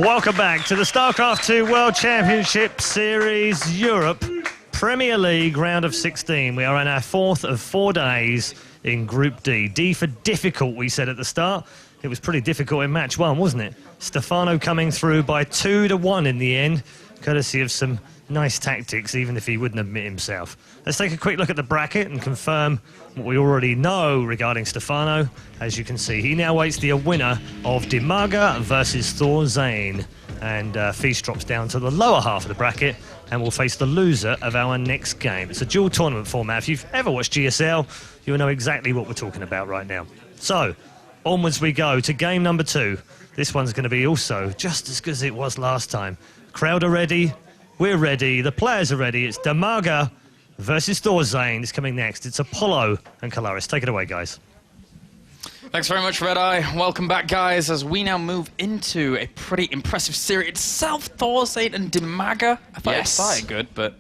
Welcome back to the StarCraft 2 World Championship Series Europe Premier League round of 16. We are in our fourth of 4 days in Group D. D for difficult, we said at the start. It was pretty difficult in match 1, wasn't it? Stefano coming through by 2-1 in the end, courtesy of some nice tactics, even if he wouldn't admit himself. Let's take a quick look at the bracket and confirm what we already know regarding Stefano. As you can see, he now waits the winner of DIMAGA versus ThorZaIN. And Feast drops down to the lower half of the bracket and will face the loser of our next game. It's a dual tournament format. If you've ever watched GSL, you'll know exactly what we're talking about right now. So, onwards we go to game number 2. This one's going to be also just as good as it was last time. Crowd are ready. We're ready. The players are ready. It's DIMAGA versus ThorZaIN. It's coming next. It's Apollo and Kalaris. Take it away, guys. Thanks very much, Red Eye. Welcome back, guys, as we now move into a pretty impressive series itself. ThorZaIN and DIMAGA. I thought it started good, but...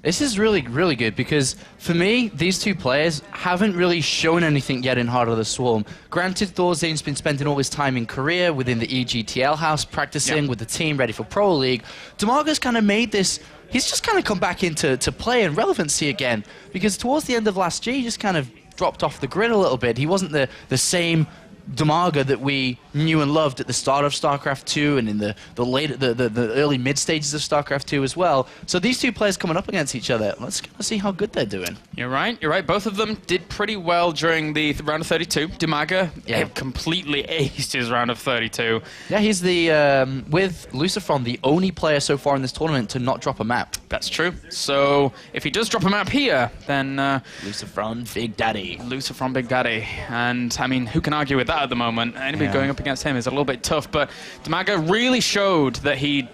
This is really, really good because, for me, these two players haven't really shown anything yet in Heart of the Swarm. Granted, ThorZaIN's been spending all his time in Korea within the EGTL house, practicing with the team, ready for Pro League. DIMAGA's kind of made this... He's just kind of come back into play and relevancy again, because towards the end of last year, he just kind of dropped off the grid a little bit. He wasn't the same DIMAGA that we knew and loved at the start of StarCraft 2 and in the early mid stages of StarCraft 2 as well. So these two players coming up against each other, let's see how good they're doing. You're right. Both of them did pretty well during the round of 32. DIMAGA completely aced his round of 32. Yeah, he's the, with Lucifron, the only player so far in this tournament to not drop a map. That's true. So if he does drop a map here, then... Lucifron, Big Daddy. Lucifron, Big Daddy. And, I mean, who can argue with that at the moment? Anybody going up against him is a little bit tough, but DIMAGA really showed that he'd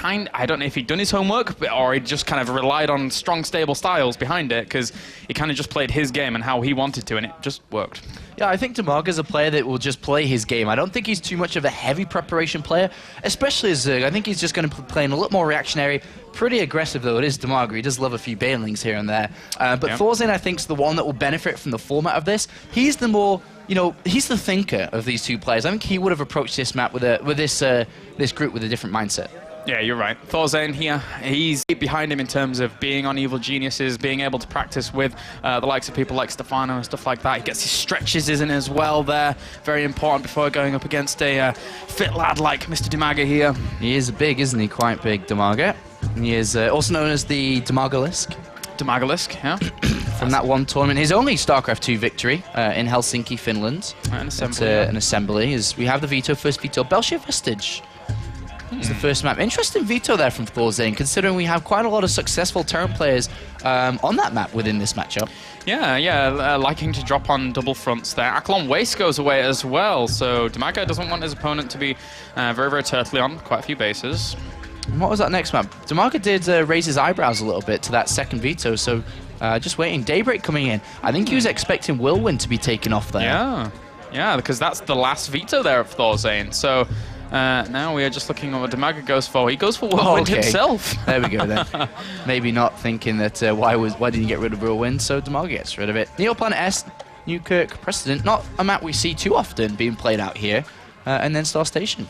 I don't know if he'd done his homework, or he just kind of relied on strong, stable styles behind it, because he kind of just played his game and how he wanted to, and it just worked. Yeah, I think DIMAGA's a player that will just play his game. I don't think he's too much of a heavy preparation player, especially as Zerg. I think he's just going to be playing a little more reactionary, pretty aggressive though. It is DIMAGA. He does love a few banelings here and there. But ThorZaIN, I think, is the one that will benefit from the format of this. He's the more... You know, he's the thinker of these two players. I think he would have approached this map with this group with a different mindset. Yeah, you're right. ThorZaIN here, he's behind him in terms of being on Evil Geniuses, being able to practice with the likes of people like Stefano and stuff like that. He gets his stretches in as well there. Very important before going up against a fit lad like Mr. DIMAGA here. He is big, isn't he? Quite big, DIMAGA. He is also known as the DIMAGA-lisk. DIMAGA-lisk, yeah. From that one tournament, his only StarCraft 2 victory in Helsinki, Finland. An assembly. An assembly. We have the veto, first veto, Belshir Vestige. It's the first map. Interesting veto there from ThorZaIN, considering we have quite a lot of successful Terran players on that map within this matchup. Yeah, liking to drop on double fronts there. Aklon Waste goes away as well, so DIMAGA doesn't want his opponent to be very, very turtly on quite a few bases. And what was that next map? DIMAGA did raise his eyebrows a little bit to that second veto, so just waiting. Daybreak coming in. I think he was expecting Whirlwind to be taken off there. Yeah, because that's the last veto there of ThorZaIN. So now we are just looking at what DIMAGA goes for. He goes for Whirlwind himself. There we go then. Maybe not thinking that why didn't you get rid of Whirlwind, so DIMAGA gets rid of it. Neoplanet S, Newkirk, Precedent. Not a map we see too often being played out here. And then Star Station.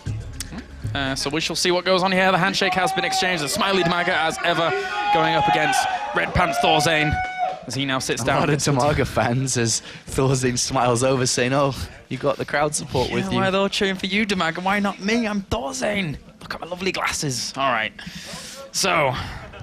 So we shall see what goes on here. The handshake has been exchanged. The smiley DIMAGA, as ever, going up against Red Pants ThorZaIN, as he now sits down. A lot of DIMAGA fans as ThorZaIN smiles over, saying, "Oh, you got the crowd support with you." Why are they all cheering for you, DIMAGA? Why not me? I'm ThorZaIN. Look at my lovely glasses. All right. So,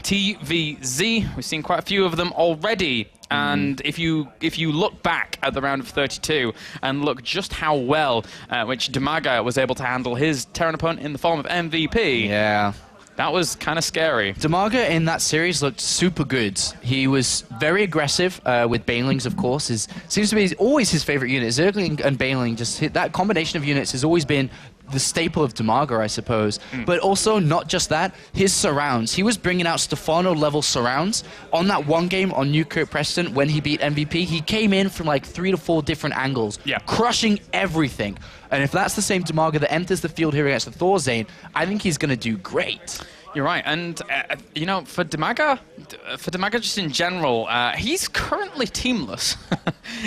TVZ, we've seen quite a few of them already. And if you look back at the round of 32 and look just how well which DIMAGA was able to handle his Terran opponent in the form of MVP, that was kind of scary. DIMAGA in that series looked super good. He was very aggressive with Banelings, of course. Seems to be always his favorite unit. Zergling and Baneling, that combination of units has always been the staple of DIMAGA, I suppose. But also, not just that, his surrounds. He was bringing out Stefano-level surrounds. On that one game on Newkirk Precedent, when he beat MVP, he came in from like 3 to 4 different angles, crushing everything. And if that's the same DIMAGA that enters the field here against the ThorZaIN, I think he's going to do great. You're right, and you know, for DIMAGA just in general, he's currently teamless.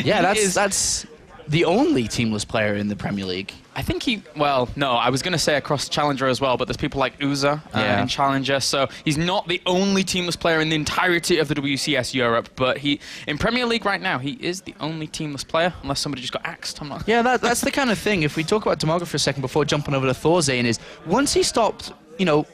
Yeah, that's the only teamless player in the Premier League. I think well, no, I was going to say across Challenger as well, but there's people like Uza in Challenger, so he's not the only teamless player in the entirety of the WCS Europe, but in Premier League right now, he is the only teamless player, unless somebody just got axed. I'm not. Yeah, that's the kind of thing. If we talk about DIMAGA for a second before jumping over to ThorZaIN, is once he stopped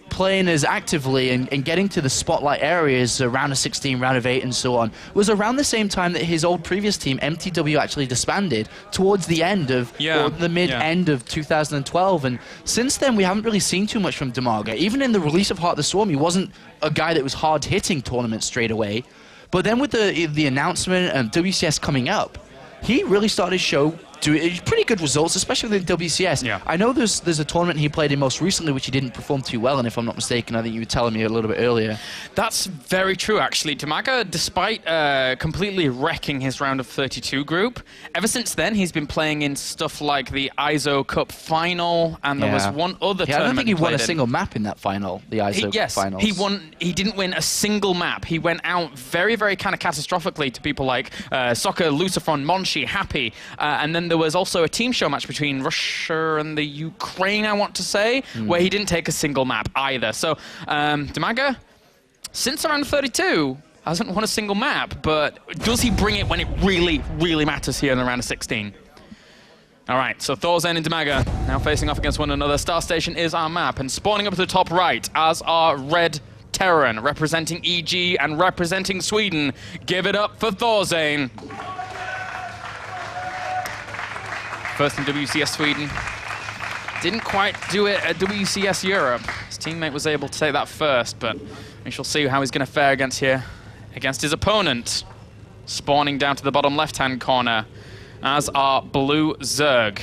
playing as actively and getting to the spotlight areas, round of 16, round of 8, and so on, was around the same time that his old previous team, MTW, actually disbanded towards the end of, or the mid-end of 2012. And since then, we haven't really seen too much from DIMAGA. Even in the release of Heart of the Swarm, he wasn't a guy that was hard-hitting tournaments straight away. But then with the announcement and WCS coming up, he really started to show pretty good results, especially with the WCS. Yeah. I know there's a tournament he played in most recently which he didn't perform too well in, if I'm not mistaken. I think you were telling me a little bit earlier. That's very true, actually. DIMAGA, despite completely wrecking his round of 32 group, ever since then he's been playing in stuff like the ISO Cup final, and there was one other tournament. I don't think he won a single map in that final, the ISO finals. He didn't win a single map. He went out very, very kind of catastrophically to people like Soccer, Lucifron, Monshi, Happy, and then there was also a team show match between Russia and the Ukraine, I want to say, where he didn't take a single map either. So DIMAGA, since around 32, hasn't won a single map, but does he bring it when it really, really matters here in the round of 16? All right, so ThorZaIN and DIMAGA now facing off against one another. Star Station is our map, and spawning up to the top right as our red Terran, representing EG and representing Sweden. Give it up for ThorZaIN. First in WCS Sweden. Didn't quite do it at WCS Europe. His teammate was able to take that first, but we shall see how he's going to fare against his opponent. Spawning down to the bottom left-hand corner as our blue Zerg.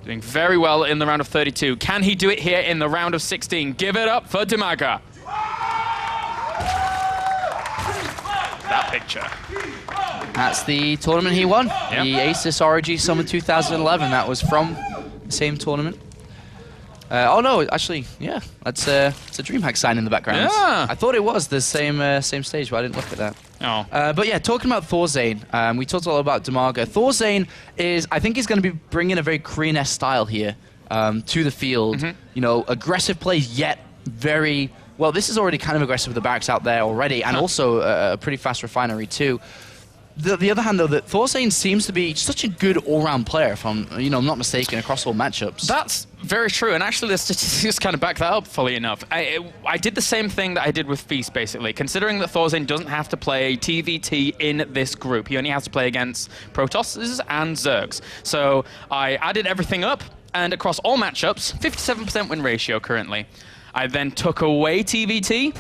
Doing very well in the round of 32. Can he do it here in the round of 16? Give it up for DIMAGA. That picture. That's the tournament he won. Yep. The Asus ROG Summer 2011. That was from the same tournament. Oh no, actually, yeah, it's a DreamHack sign in the background. Yeah. I thought it was the same stage, but I didn't look at that. Oh. But yeah, talking about ThorZaIN, we talked a lot about DIMAGA. ThorZaIN I think he's going to be bringing a very Korean-esque style here to the field. Aggressive plays, yet very well. This is already kind of aggressive with the barracks out there already, and also a pretty fast refinery too. The other hand, though, that ThorZaIN seems to be such a good all-round player, if I'm not mistaken, across all matchups. That's very true, and actually the statistics kind of back that up, fully enough. I did the same thing that I did with Feast, basically. Considering that ThorZaIN doesn't have to play TVT in this group, he only has to play against Protosses and Zergs. So I added everything up, and across all matchups, 57% win ratio currently. I then took away TVT,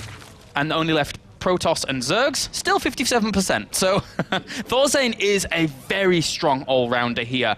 and only left Protoss and Zergs, still 57%. So ThorZaIN is a very strong all-rounder here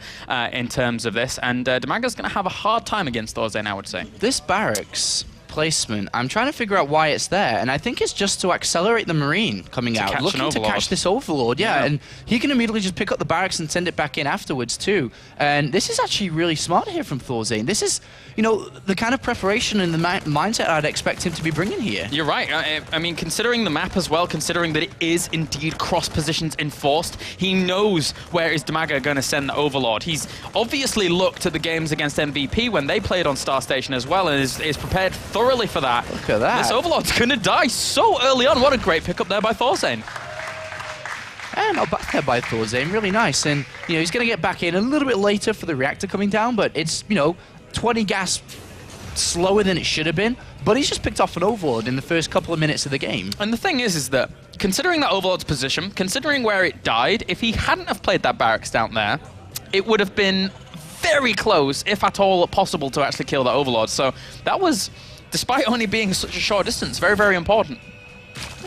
in terms of this, and DIMAGA's going to have a hard time against ThorZaIN, I would say. This barracks placement, I'm trying to figure out why it's there, and I think it's just to accelerate the Marine coming out, looking to catch this Overlord, and he can immediately just pick up the barracks and send it back in afterwards too. And this is actually really smart here from ThorZaIN. This is, the kind of preparation and the mindset I'd expect him to be bringing here. You're right. I mean, considering the map as well, considering that it is indeed cross positions enforced, he knows where is DIMAGA going to send the Overlord. He's obviously looked at the games against MVP when they played on Star Station as well, and is prepared thoroughly for that. Look at that. This Overlord's going to die so early on. What a great pickup there by ThorZaIN. And not back there by ThorZaIN, really nice. And, he's going to get back in a little bit later for the reactor coming down, but it's, 20 gas slower than it should have been. But he's just picked off an Overlord in the first couple of minutes of the game. And the thing is that, considering that Overlord's position, considering where it died, if he hadn't have played that barracks down there, it would have been very close, if at all possible, to actually kill that Overlord. So that was, despite only being such a short distance, very, very important.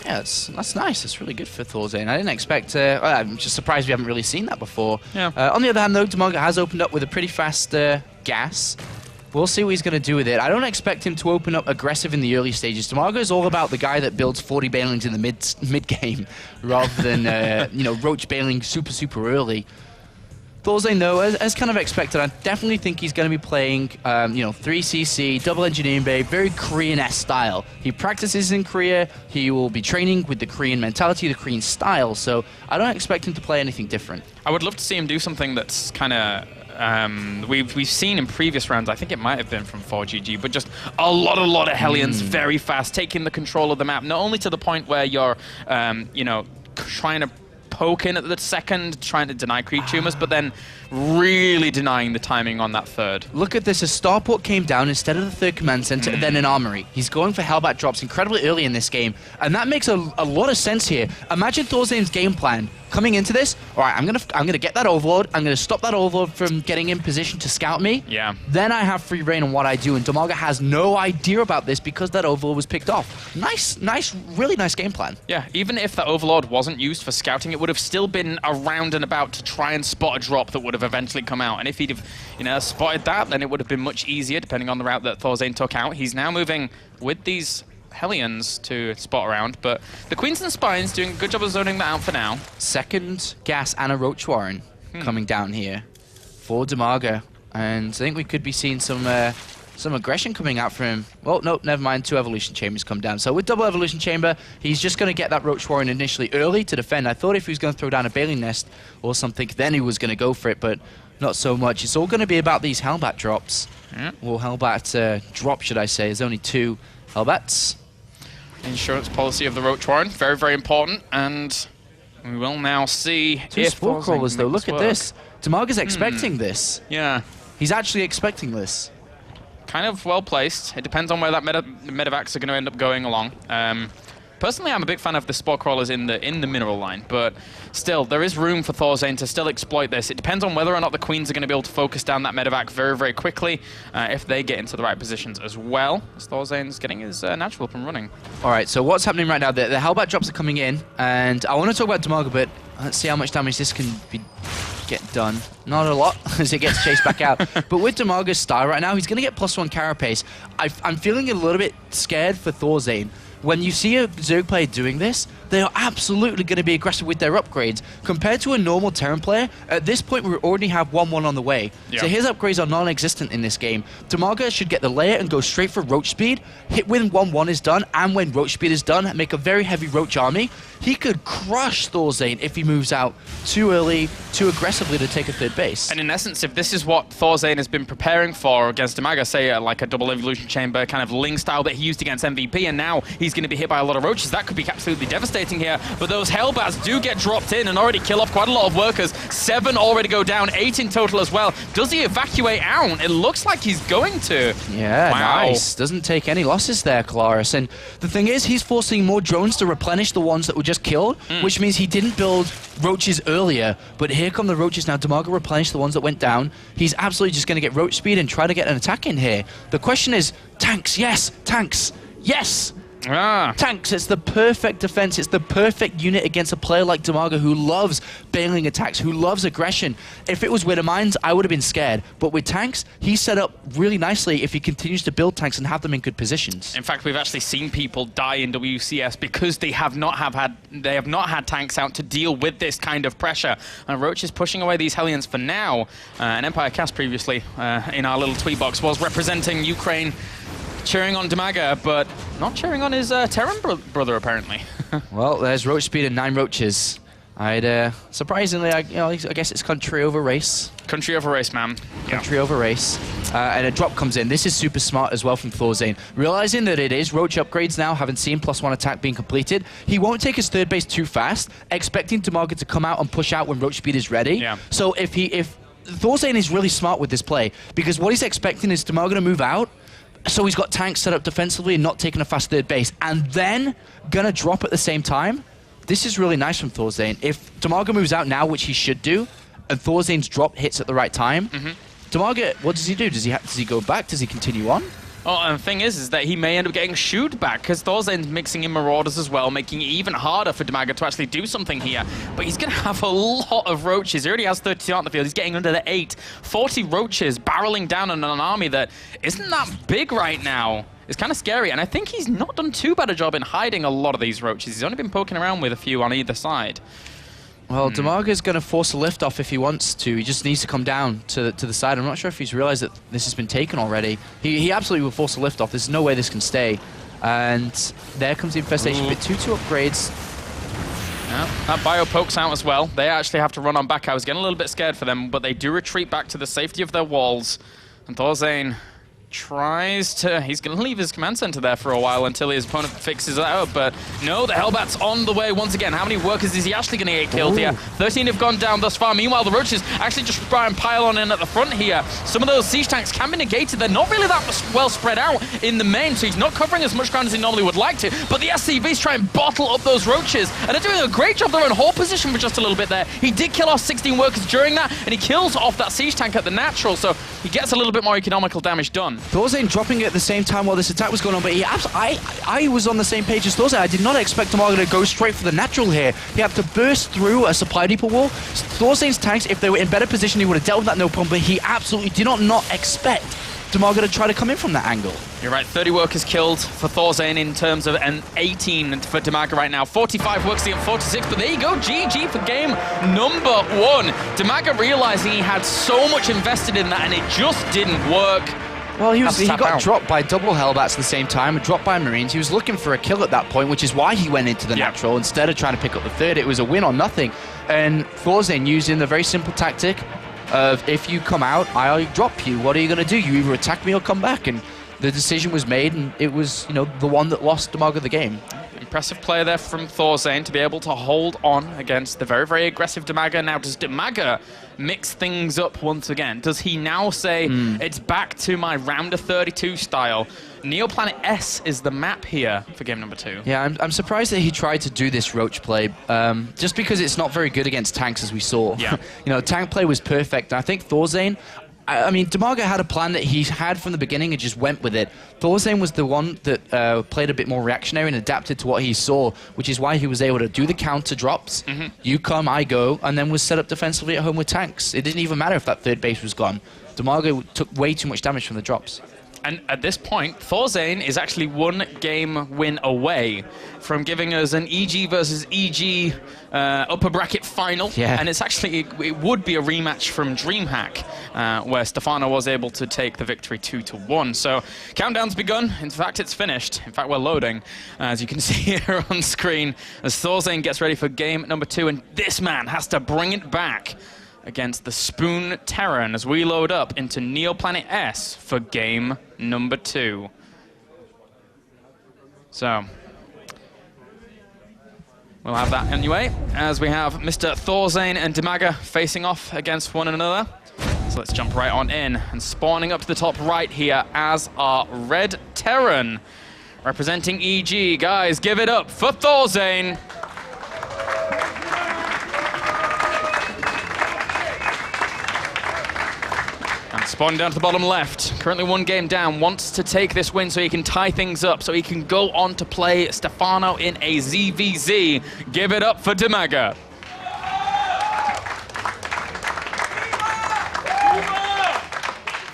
Yeah, that's nice. That's really good for ThorZaIN. I didn't expect... I'm just surprised we haven't really seen that before. Yeah. On the other hand, though, DIMAGA has opened up with a pretty fast gas. We'll see what he's going to do with it. I don't expect him to open up aggressive in the early stages. DIMAGA is all about the guy that builds 40 bailings in the mid game, rather than Roach bailing super early. ThorZaIN, though, as kind of expected, I definitely think he's going to be playing, 3CC, double engineering bay, very Korean-esque style. He practices in Korea. He will be training with the Korean mentality, the Korean style. So I don't expect him to play anything different. I would love to see him do something that's kind of... we've seen in previous rounds, I think it might have been from 4GG, but just a lot of Hellions very fast, taking the control of the map, not only to the point where you're, trying to poke in at the second, trying to deny creep tumors, but then really denying the timing on that third. Look at this, a starport came down instead of the third command center, then an armory. He's going for Hellbat drops incredibly early in this game, and that makes a lot of sense here. Imagine ThorZaIN's game plan. Coming into this, all right, I'm gonna get that overload. I'm gonna stop that overload from getting in position to scout me. Yeah. Then I have free reign on what I do, and DIMAGA has no idea about this because that overload was picked off. Nice, really nice game plan. Yeah, even if the overload wasn't used for scouting, it would have still been around and about to try and spot a drop that would have eventually come out. And if he'd have, spotted that, then it would have been much easier, depending on the route that ThorZaIN took out. He's now moving with these Hellions to spot around, but the Queens and Spines doing a good job of zoning that out for now. Second gas and a Roach Warren coming down here for DIMAGA, and I think we could be seeing some aggression coming out from him. Well, no, never mind. 2 Evolution Chambers come down. So with double Evolution Chamber, he's just going to get that Roach Warren initially early to defend. I thought if he was going to throw down a Bailey Nest or something, then he was going to go for it, but not so much. It's all going to be about these Hellbat drops. Or Hellbat drop, should I say. There's only 2 Hellbats. Insurance policy of the Roach Warren, very, very important, and we will now see 2 if Spore Crawlers, though. Look at work. this. DIMAGA's expecting this. Yeah. He's actually expecting this. Kind of well placed. It depends on where that medevacs are going to end up going along. Personally, I'm a big fan of the Spore Crawlers in the mineral line, but still, there is room for ThorZaIN to still exploit this. It depends on whether or not the Queens are going to be able to focus down that medevac very, very quickly, if they get into the right positions as well, as ThorZaIN's getting his natural up and running. All right, so what's happening right now? The Hellbat drops are coming in, and I want to talk about DIMAGA, but let's see how much damage this can get done. Not a lot, as it gets chased back out. But with DIMAGA's style right now, he's going to get +1 carapace. I'm feeling a little bit scared for ThorZaIN. When you see a Zerg player doing this, they are absolutely going to be aggressive with their upgrades. Compared to a normal Terran player, at this point we already have 1-1 on the way. Yeah. So his upgrades are non-existent in this game. DIMAGA should get the layer and go straight for Roach Speed, hit when 1-1 is done, and when Roach Speed is done, make a very heavy Roach army. He could crush ThorZaIN if he moves out too early, too aggressively to take a third base. And in essence, if this is what ThorZaIN has been preparing for against DIMAGA, say like a double evolution chamber kind of Ling style that he used against MVP, and now he's going to be hit by a lot of roaches, that could be absolutely devastating here. But those Hellbats do get dropped in and already kill off quite a lot of workers. 7 already go down, 8 in total as well. Does he evacuate out? It looks like he's going to. Yeah, wow. Nice. Doesn't take any losses there, Kalaris. And the thing is, he's forcing more drones to replenish the ones that were just killed, which means he didn't build roaches earlier. But here come the roaches now. DIMAGA replenished the ones that went down. He's absolutely just going to get roach speed and try to get an attack in here. The question is, tanks, yes, tanks, yes. Tanks, it's the perfect defense. It's the perfect unit against a player like DIMAGA who loves bailing attacks, who loves aggression. If it was Widowmines, I would have been scared. But with tanks, he's set up really nicely if he continues to build tanks and have them in good positions. In fact, we've actually seen people die in WCS because they have not had tanks out to deal with this kind of pressure. And Roach is pushing away these Hellions for now. And Empire Cast previously in our little tweet box was representing Ukraine, cheering on DIMAGA, but not cheering on his Terran brother, apparently. Well, there's Roach Speed and 9 roaches. Surprisingly, I guess it's country over race. Country over race, man. Country over race. And a drop comes in. This is super smart as well from ThorZaIN. Realizing that it is Roach upgrades now, having seen +1 attack being completed, he won't take his third base too fast, expecting DIMAGA to come out and push out when Roach Speed is ready. Yeah. So if ThorZaIN is really smart with this play, because what he's expecting is DIMAGA to move out, so he's got tanks set up defensively and not taking a fast third base, and then gonna drop at the same time. This is really nice from ThorZaIN. If DIMAGA moves out now, which he should do, and ThorZaIN's drop hits at the right time, DIMAGA, what does he do? Does he go back? Does he continue on? Oh, and the thing is that he may end up getting shooed back, because ThorZaIN's mixing in Marauders as well, making it even harder for DIMAGA to actually do something here. But he's going to have a lot of roaches. He already has 32 on the field. He's getting under the 8. 40 roaches barreling down on an army that isn't that big right now. It's kind of scary, and I think he's not done too bad a job in hiding a lot of these roaches. He's only been poking around with a few on either side. Well, DIMAGA's going to force a lift off if he wants to. He just needs to come down to the side. I'm not sure if he's realized that this has been taken already. He absolutely will force a lift off. There's no way this can stay. And there comes the infestation bit. 2-2 upgrades. Yeah, that bio pokes out as well. They actually have to run on back. I was getting a little bit scared for them, but they do retreat back to the safety of their walls. And ThorZaIN tries to... He's going to leave his command center there for a while until his opponent fixes it out, but no, the Hellbat's on the way once again. How many workers is he actually going to get killed here? 13 have gone down thus far. Meanwhile, the Roaches actually just try and pile on in at the front here. Some of those siege tanks can be negated. They're not really that well spread out in the main, so he's not covering as much ground as he normally would like to, but the SCVs try and bottle up those Roaches, and they're doing a great job. They're in hold position for just a little bit there. He did kill off 16 workers during that, and he kills off that siege tank at the natural, so he gets a little bit more economical damage done. ThorZaIN dropping it at the same time while this attack was going on, but I was on the same page as ThorZaIN. I did not expect DIMAGA to go straight for the natural here. He had to burst through a supply depot wall. ThorZaIN's tanks, if they were in better position, he would have dealt with that no problem, but he absolutely did not expect DIMAGA to try to come in from that angle. You're right, 30 workers killed for ThorZaIN in terms of an 18 for DIMAGA right now. 45 workers against 46, but there you go, GG for game number 1. DIMAGA realizing he had so much invested in that and it just didn't work. Well, he got dropped by double Hellbats at the same time, dropped by Marines. He was looking for a kill at that point, which is why he went into the natural. Instead of trying to pick up the third, it was a win or nothing. And ThorZaIN using the very simple tactic of, if you come out, I'll drop you. What are you going to do? You either attack me or come back. And the decision was made, and it was, you know, the one that lost DIMAGA the game. Impressive play there from ThorZaIN to be able to hold on against the very, very aggressive DIMAGA. Now, does DIMAGA mix things up once again? Does he now say, it's back to my round of 32 style? Neoplanet S is the map here for game number 2. Yeah, I'm surprised that he tried to do this Roach play, just because it's not very good against tanks, as we saw. Yeah. You know, tank play was perfect. I think ThorZaIN, I mean, DIMAGA had a plan that he had from the beginning and just went with it. ThorZaIN was the one that played a bit more reactionary and adapted to what he saw, which is why he was able to do the counter drops. You come, I go, and then was set up defensively at home with tanks. It didn't even matter if that third base was gone. DIMAGA took way too much damage from the drops. And at this point, ThorZaIN is actually one game win away from giving us an EG versus EG upper bracket final. Yeah. And it's actually, it would be a rematch from DreamHack, where Stefano was able to take the victory 2-1. So countdown's begun. In fact, it's finished. In fact, we're loading, as you can see here on screen, as ThorZaIN gets ready for game number 2. And this man has to bring it back against the Spoon Terran as we load up into Neoplanet S for game number 2. So we'll have that anyway, as we have Mr. ThorZaIN and DIMAGA facing off against one another. So let's jump right on in, and spawning up to the top right here as our Red Terran, representing EG. Guys, give it up for ThorZaIN. And spawning down to the bottom left, currently one game down, wants to take this win so he can tie things up, so he can go on to play Stefano in a ZVZ. Give it up for DIMAGA.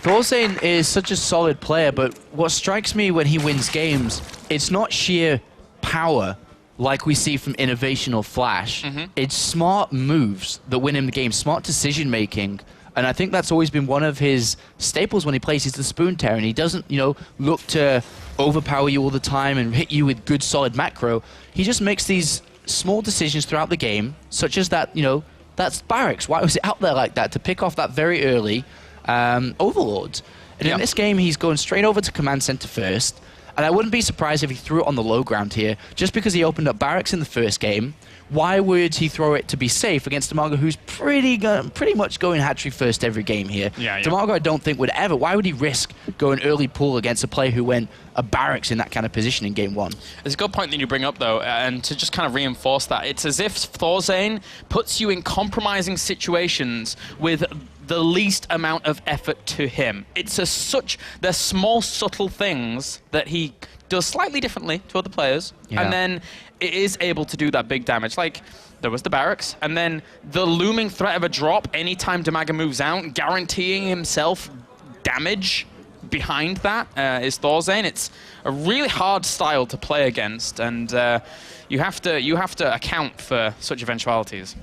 ThorZaIN is such a solid player, but what strikes me when he wins games, it's not sheer power like we see from Innovation or Flash. It's smart moves that win him the game, smart decision making. And I think that's always been one of his staples when he plays. He's the Spoon Terran. He doesn't, you know, look to overpower you all the time and hit you with good, solid macro. He just makes these small decisions throughout the game, such as that, you know, that's Barracks. Why was it out there like that? To pick off that very early Overlord. And in this game, he's going straight over to Command Center first. And I wouldn't be surprised if he threw it on the low ground here, just because he opened up Barracks in the first game. Why would he throw it to be safe against DIMAGA, who's pretty much going hat-trick first every game here? DIMAGA, I don't think, would ever. Why would he risk going early pull against a player who went a Barracks in that kind of position in game 1? It's a good point that you bring up, though, and to just kind of reinforce that, it's as if ThorZaIN puts you in compromising situations with the least amount of effort to him. It's they're small, subtle things that he does slightly differently to other players, and then it is able to do that big damage. Like, there was the Barracks, and then the looming threat of a drop anytime DIMAGA moves out, guaranteeing himself damage behind that is ThorZaIN. It's a really hard style to play against, and you have to account for such eventualities.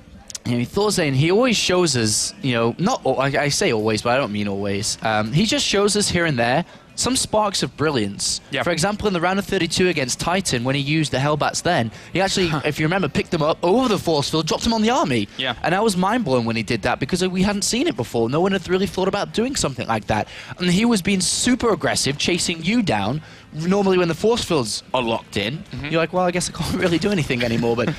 ThorZaIN, he always shows us, I say always, but I don't mean always. He just shows us here and there some sparks of brilliance. Yep. For example, in the round of 32 against Titan, when he used the Hellbats then, he actually, if you remember, picked them up over the force field, dropped them on the army. Yeah. And I was mind-blown when he did that because we hadn't seen it before. No one had really thought about doing something like that. And he was being super aggressive, chasing you down. Normally when the force fields are locked in, you're like, well, I guess I can't really do anything anymore. But,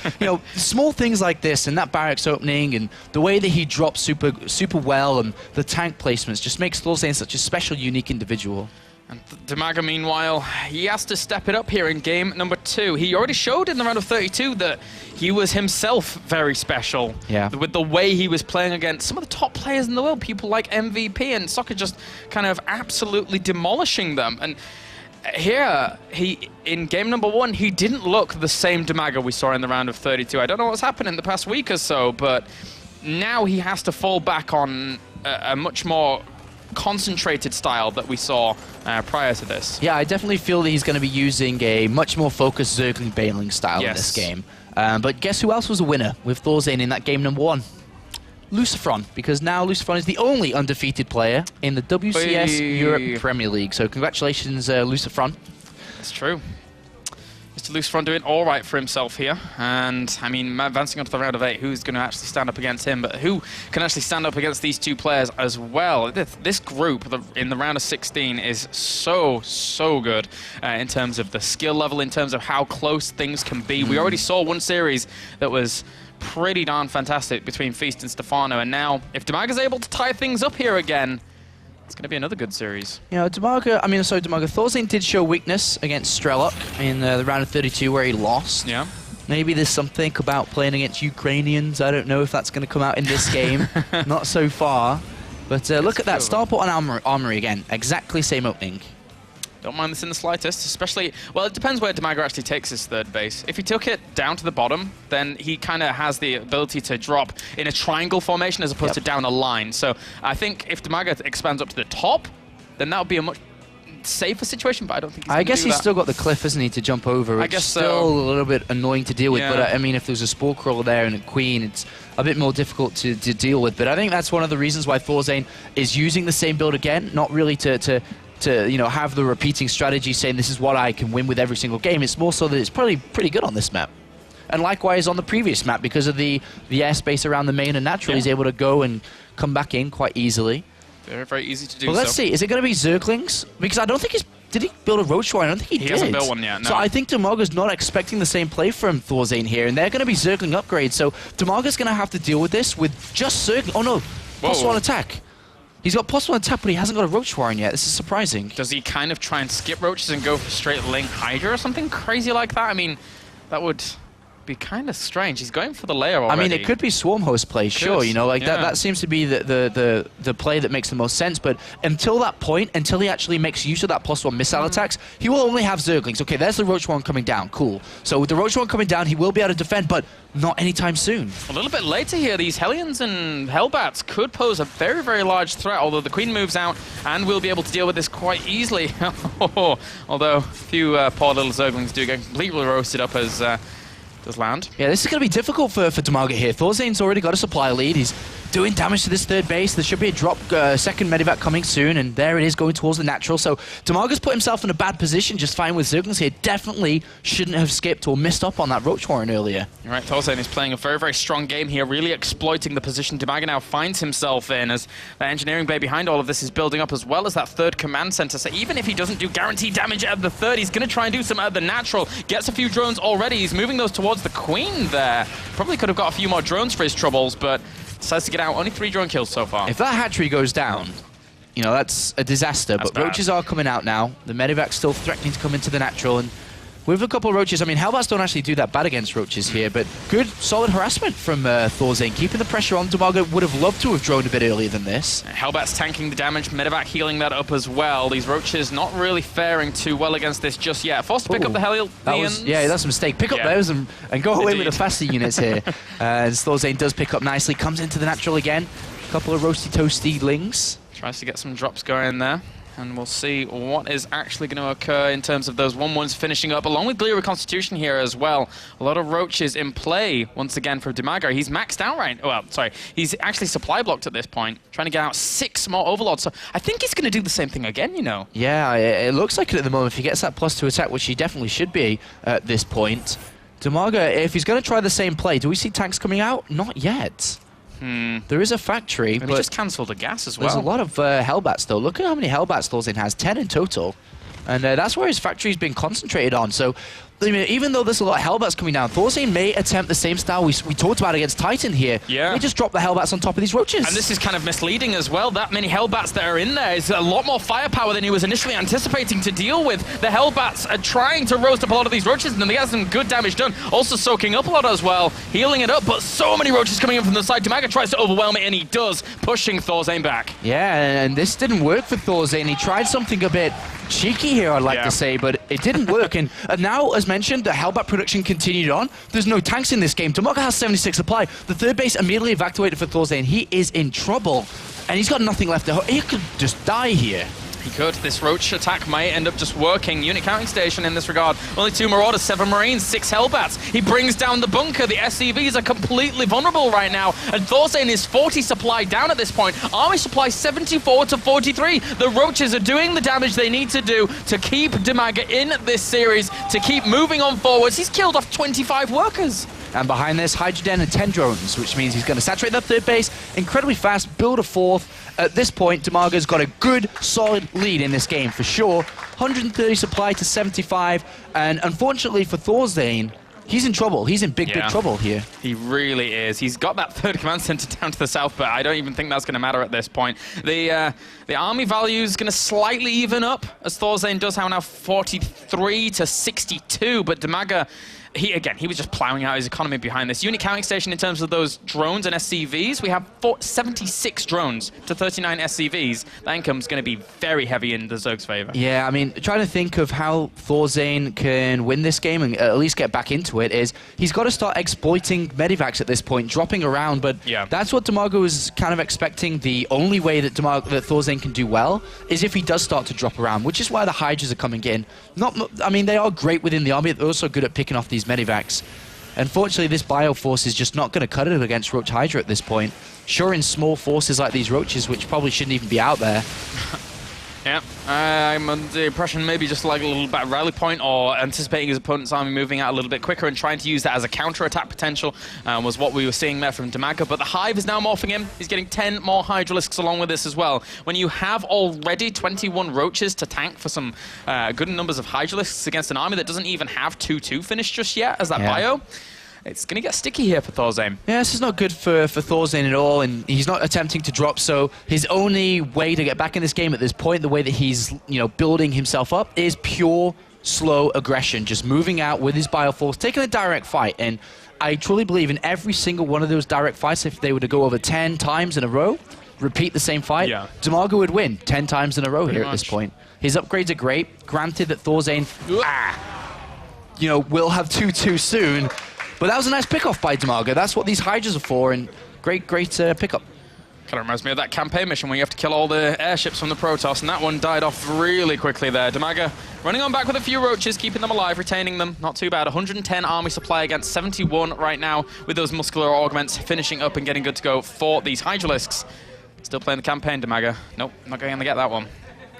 small things like this and that barracks opening and the way that he drops super well and the tank placements just makes ThorZaIN such a special, unique individual. And DIMAGA, meanwhile, he has to step it up here in game number 2. He already showed in the round of 32 that he was himself very special. Yeah. With the way he was playing against some of the top players in the world, people like MVP and Soccer, just kind of absolutely demolishing them. And here, in game number 1, he didn't look the same DIMAGA we saw in the round of 32. I don't know what's happened in the past week or so, but now he has to fall back on a much more concentrated style that we saw prior to this. Yeah, I definitely feel that he's going to be using a much more focused Zergling Baneling style in this game. But guess who else was a winner with ThorZaIN in that game number 1? Lucifron, because now Lucifron is the only undefeated player in the WCS Europe Premier League. So congratulations, Lucifron. That's true. Mr. Lucifron doing all right for himself here. And, I mean, advancing on to the round of 8, who's going to actually stand up against him? But who can actually stand up against these two players as well? This group in the round of 16 is so good in terms of the skill level, in terms of how close things can be. We already saw one series that was pretty darn fantastic between Feast and Stefano. And now, if DIMAGA's able to tie things up here again, it's going to be another good series. DIMAGA, ThorZaIN did show weakness against Strelok in the round of 32 where he lost. Yeah. Maybe there's something about playing against Ukrainians. I don't know if that's going to come out in this game. Not so far. But look at that. Starport and Armory again. Exactly same opening. Don't mind this in the slightest, especially... Well, it depends where DIMAGA actually takes his third base. If he took it down to the bottom, then he kind of has the ability to drop in a triangle formation as opposed to down a line. So I think if DIMAGA expands up to the top, then that would be a much safer situation, but I don't think he's I guess do he's that. still got the cliff, hasn't he, to jump over. I guess it's still a little bit annoying to deal with, Yeah. but I mean, if there's a Spore Crawler there and a Queen, it's a bit more difficult to deal with. But I think that's one of the reasons why ThorZaIN is using the same build again, not really to have the repeating strategy saying this is what I can win with every single game. It's more so that it's probably pretty good on this map. And likewise on the previous map, because of the airspace around the main and natural, he's able to go and come back in quite easily. Very, very easy to do. Well, let's see. Is it going to be Zerglings? Because I don't think did he build a Roach Warrior? I don't think he did. He hasn't built one yet, no. So I think DIMAGA's not expecting the same play from ThorZaIN here, and they're going to be Zergling upgrades. So DIMAGA's going to have to deal with this with just Zergling. Oh no, +1 attack. He's got +1 attack, but he hasn't got a Roach Warren yet. This is surprising. Does he kind of try and skip Roaches and go for straight Link Hydra or something crazy like that? I mean, that would be kind of strange. He's going for the layer already. I mean, it could be Swarm Host play, sure. That seems to be the play that makes the most sense. But until that point, until he actually makes use of that +1 missile attacks, he will only have Zerglings. Okay, there's the Roach one coming down. Cool. So with the Roach one coming down, he will be able to defend, but not anytime soon. A little bit later here, these Hellions and Hellbats could pose a very, very large threat, although the Queen moves out and we'll be able to deal with this quite easily. Although a few poor little Zerglings do get completely roasted up as does land. Yeah, this is going to be difficult for DIMAGA here. ThorZaIN's already got a supply lead. He's doing damage to this third base. There should be a drop, second medevac coming soon, and there it is going towards the natural. So DIMAGA's put himself in a bad position just fine with Zerglings here. Definitely shouldn't have skipped or missed up on that Roach Warren earlier. You're right, ThorZaIN is playing a very, very strong game here, really exploiting the position DIMAGA now finds himself in as the engineering bay behind all of this is building up, as well as that third command center. So even if he doesn't do guaranteed damage at the third, he's going to try and do some at the natural. Gets a few drones already. He's moving those towards the Queen there. Probably could have got a few more drones for his troubles, but decides to get out. Only 3 drone kills so far. If that hatchery goes down, that's a disaster. That's but bad. Roaches are coming out now. The medevac's still threatening to come into the natural, and with a couple of Roaches, I mean, Hellbats don't actually do that bad against Roaches here, but good, solid harassment from ThorZaIN, keeping the pressure on. DIMAGA would have loved to have droned a bit earlier than this. Hellbat's tanking the damage, medevac healing that up as well. These Roaches not really faring too well against this just yet. Forced to pick up the Hellions. Yeah, that's a mistake. Pick up those and go away with the faster units here. As ThorZaIN does pick up nicely, comes into the natural again. A couple of roasty toasty lings. Tries to get some drops going there. and we'll see what is actually going to occur in terms of those 1-1s finishing up, along with Glear Reconstitution here as well. A lot of roaches in play once again for DIMAGA. He's maxed out he's actually supply blocked at this point, trying to get out 6 more overlords. So I think he's going to do the same thing again, you know. Yeah, it looks like it at the moment. If he gets that +2 attack, which he definitely should be at this point, DIMAGA, if he's going to try the same play, do we see tanks coming out? Not yet. There is a factory, but he just cancelled a gas as well. There's a lot of Hellbats, though. Look at how many Hellbats ThorZaIN has, 10 in total. And that's where his factory's been concentrated on. So, I mean, even though there's a lot of Hellbats coming down, ThorZaIN may attempt the same style we talked about against Titan here. Yeah. They just drop the Hellbats on top of these roaches. And this is kind of misleading as well. That many Hellbats that are in there is a lot more firepower than he was initially anticipating to deal with. The Hellbats are trying to roast up a lot of these roaches, and they have some good damage done. Also soaking up a lot as well, healing it up, but so many roaches coming in from the side. DIMAGA tries to overwhelm it, and he does, pushing ThorZaIN back. Yeah, and this didn't work for ThorZaIN. He tried something a bit cheeky here, I'd like to say, but it didn't work. And now, as mentioned, the Hellbat production continued on. There's no tanks in this game. DIMAGA has 76 supply. The third base immediately evacuated for ThorZaIN. He is in trouble, and he's got nothing left. He could just die here. He could. This roach attack might end up just working. Unit counting station in this regard. Only 2 Marauders, 7 Marines, 6 Hellbats. He brings down the bunker. The SCVs are completely vulnerable right now. And ThorZaIN is 40 supply down at this point. Army supply 74 to 43. The roaches are doing the damage they need to do to keep DIMAGA in this series, to keep moving on forwards. He's killed off 25 workers. And behind this, Hydrogen and 10 drones, which means he's going to saturate that third base incredibly fast, build a fourth. At this point, DIMAGA's got a good, solid lead in this game for sure. 130 supply to 75, and unfortunately for ThorZaIN, he's in trouble. He's in big trouble here. He really is. He's got that third command center down to the south, but I don't even think that's going to matter at this point. The army value is going to slightly even up, as ThorZaIN does have now 43 to 62, but DIMAGA, he was just plowing out his economy behind this. Unit counting station in terms of those drones and SCVs, we have 76 drones to 39 SCVs. That income's going to be very heavy in the Zerg's favor. Yeah, I mean, trying to think of how ThorZaIN can win this game and at least get back into it is he's got to start exploiting medivacs at this point, dropping around, but that's what DIMAGA was kind of expecting. The only way that ThorZaIN can do well is if he does start to drop around, which is why the Hydras are coming in. I mean, they are great within the army, they're also good at picking off these medivacs. Unfortunately, this Bioforce is just not going to cut it against Roach Hydra at this point. Sure, in small forces like these roaches, which probably shouldn't even be out there. Yeah, I'm under the impression maybe just like a little bit of rally point or anticipating his opponent's army moving out a little bit quicker and trying to use that as a counter-attack potential was what we were seeing there from DIMAGA. But the Hive is now morphing in. He's getting 10 more Hydralisks along with this as well. When you have already 21 Roaches to tank for some good numbers of Hydralisks against an army that doesn't even have 2-2 finished just yet as that bio, it's going to get sticky here for ThorZaIN. Yeah, this is not good for ThorZaIN at all, and he's not attempting to drop, so his only way to get back in this game at this point, the way that he's building himself up, is pure, slow aggression, just moving out with his Bioforce, taking a direct fight, and I truly believe in every single one of those direct fights, if they were to go over 10 times in a row, repeat the same fight, DIMAGA would win 10 times in a row at this point. His upgrades are great, granted that ThorZaIN, will have 2-2 soon, but that was a nice pickoff by DIMAGA. That's what these Hydras are for, and great pickup. Kind of reminds me of that campaign mission where you have to kill all the airships from the Protoss, and that one died off really quickly there. DIMAGA running on back with a few Roaches, keeping them alive, retaining them. Not too bad. 110 army supply against 71 right now, with those muscular augments finishing up and getting good to go for these Hydralisks. Still playing the campaign, DIMAGA. Nope, not going to get that one.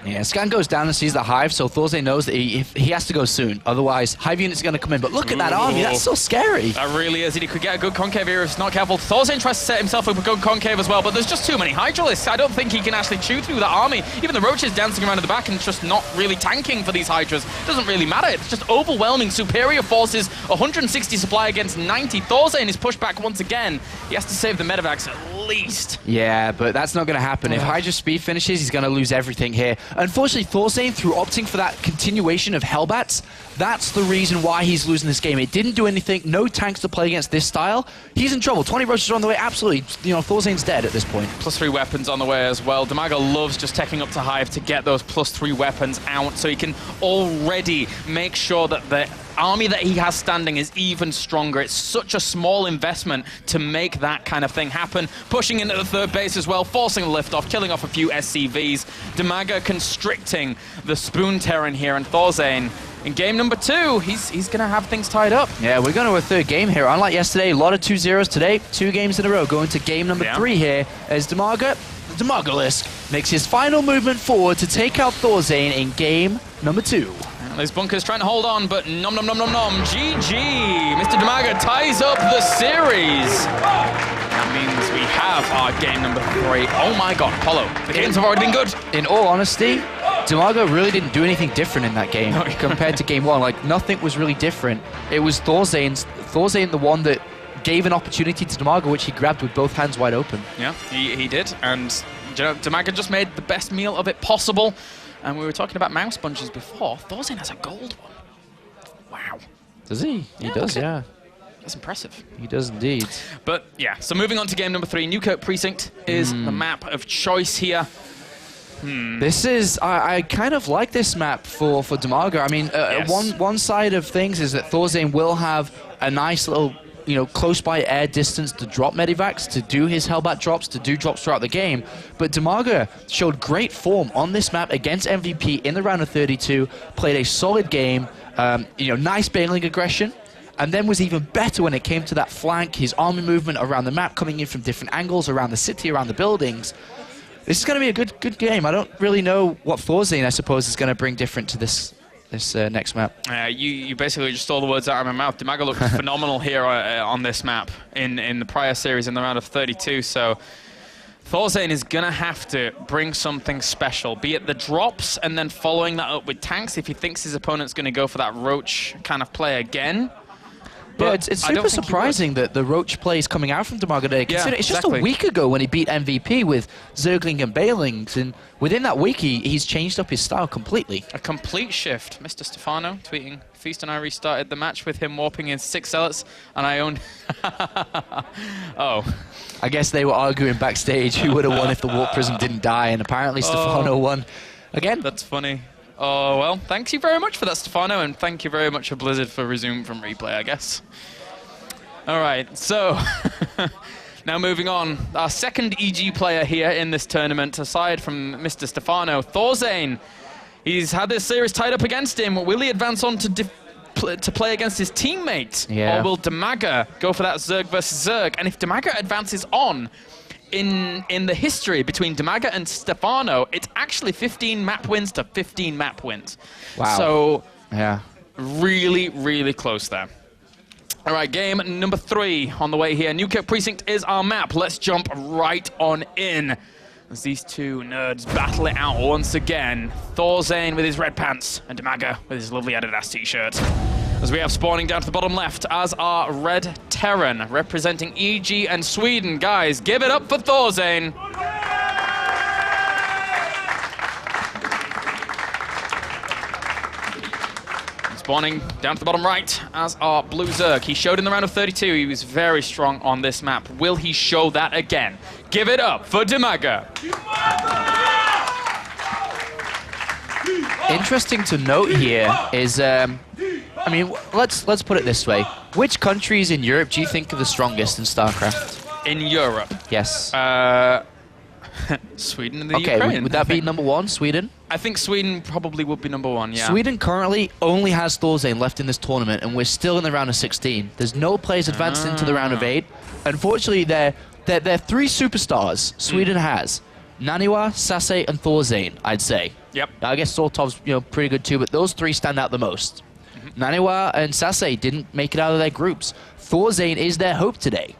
Yeah, Scan goes down and sees the Hive, so ThorZaIN knows that he has to go soon. Otherwise, Hive units are going to come in. But look at that army. That's so scary. That really is. He could get a good concave here if he's not careful. ThorZaIN tries to set himself up a good concave as well, but there's just too many Hydralisks. I don't think he can actually chew through that army. Even the Roaches dancing around in the back and just not really tanking for these Hydras. Doesn't really matter. It's just overwhelming. Superior forces, 160 supply against 90. ThorZaIN is pushed back once again. He has to save the medevacs at least. Yeah, but that's not going to happen. If Hydra speed finishes, he's going to lose everything here. Unfortunately, ThorZaIN, through opting for that continuation of Hellbats, that's the reason why he's losing this game. It didn't do anything. No tanks to play against this style. He's in trouble. 20 Roaches are on the way. Absolutely. ThorZaIN's dead at this point. +3 weapons on the way as well. DIMAGA loves just taking up to Hive to get those +3 weapons out so he can already make sure that the army that he has standing is even stronger. It's such a small investment to make that kind of thing happen. Pushing into the third base as well, forcing the liftoff, killing off a few SCVs. DIMAGA constricting the Spoon Terran here, and ThorZaIN in game number 2, he's going to have things tied up. Yeah, we're going to a third game here. Unlike yesterday, a lot of 2-0s today. 2 games in a row going to game number 3 here as DIMAGA, the DIMAGAlisk, makes his final movement forward to take out ThorZaIN in game number 2. Those bunkers trying to hold on, but nom nom nom nom nom. GG! Mr. DIMAGA ties up the series. That means we have our game number 3. Oh my god, Apollo, the games have already been good. In all honesty, DIMAGA really didn't do anything different in that game compared to game 1. Like, nothing was really different. It was ThorZaIN the one that gave an opportunity to DIMAGA, which he grabbed with both hands wide open. Yeah, he did. And DIMAGA just made the best meal of it possible. And we were talking about mouse punches before. ThorZaIN has a gold one. Wow. Does he? He does, yeah. That's impressive. He does indeed. But yeah, so moving on to game number 3, Newkirk Precinct is the map of choice here. This is, I kind of like this map for DIMAGA. I mean, one side of things is that ThorZaIN will have a nice little, close by air distance to drop medivacs, to do his Hellbat drops, to do drops throughout the game. But DIMAGA showed great form on this map against MVP in the round of 32, played a solid game, nice bailing aggression, and then was even better when it came to that flank, his army movement around the map, coming in from different angles, around the city, around the buildings. This is going to be a good game. I don't really know what ThorZaIN, I suppose, is going to bring different to this next map. You basically just stole the words out of my mouth. DIMAGA looked phenomenal here on this map in the prior series in the round of 32. So ThorZaIN is going to have to bring something special, be it the drops and then following that up with tanks if he thinks his opponent's going to go for that Roach kind of play again. But it's super surprising that the Roach play is coming out from DIMAGA today. It's just a week ago when he beat MVP with Zergling and Bailings, and within that week he's changed up his style completely. A complete shift. Mr. Stefano tweeting, Feast and I restarted the match with him warping in 6 zealots, and I owned... Oh. I guess they were arguing backstage who would have won if the Warp Prism didn't die, and apparently Stefano won again. That's funny. Oh, well, thank you very much for that, Stefano, and thank you very much for Blizzard for resuming from replay, I guess. All right, so now moving on. Our second EG player here in this tournament, aside from Mr. Stefano, ThorZaIN. He's had this series tied up against him. Will he advance on to play against his teammate? Yeah. Or will DIMAGA go for that Zerg versus Zerg? And if DIMAGA advances on, in the history between DIMAGA and Stefano, it's actually 15 map wins to 15 map wins. Wow. So, yeah, really, really close there. All right, game number 3 on the way here. Newkirk Precinct is our map. Let's jump right on in as these two nerds battle it out once again. ThorZaIN with his red pants and DIMAGA with his lovely Adidas t-shirt. As we have spawning down to the bottom left as our Red Terran representing EG and Sweden. Guys, give it up for ThorZaIN. Spawning down to the bottom right as our Blue Zerg. He showed in the round of 32 he was very strong on this map. Will he show that again? Give it up for DIMAGA. Interesting to note here is, I mean, let's put it this way. Which countries in Europe do you think are the strongest in StarCraft? In Europe? Yes. Sweden and the Ukraine. Okay, would that be number 1, Sweden? I think Sweden probably would be number 1, yeah. Sweden currently only has ThorZaIN left in this tournament, and we're still in the round of 16. There's no players advanced into the round of 8. Unfortunately, they're 3 superstars Sweden has. Naniwa, Sase, and ThorZaIN, I'd say. Yep. I guess Soltov's pretty good too, but those 3 stand out the most. Naniwa and Sase didn't make it out of their groups. ThorZaIN is their hope today.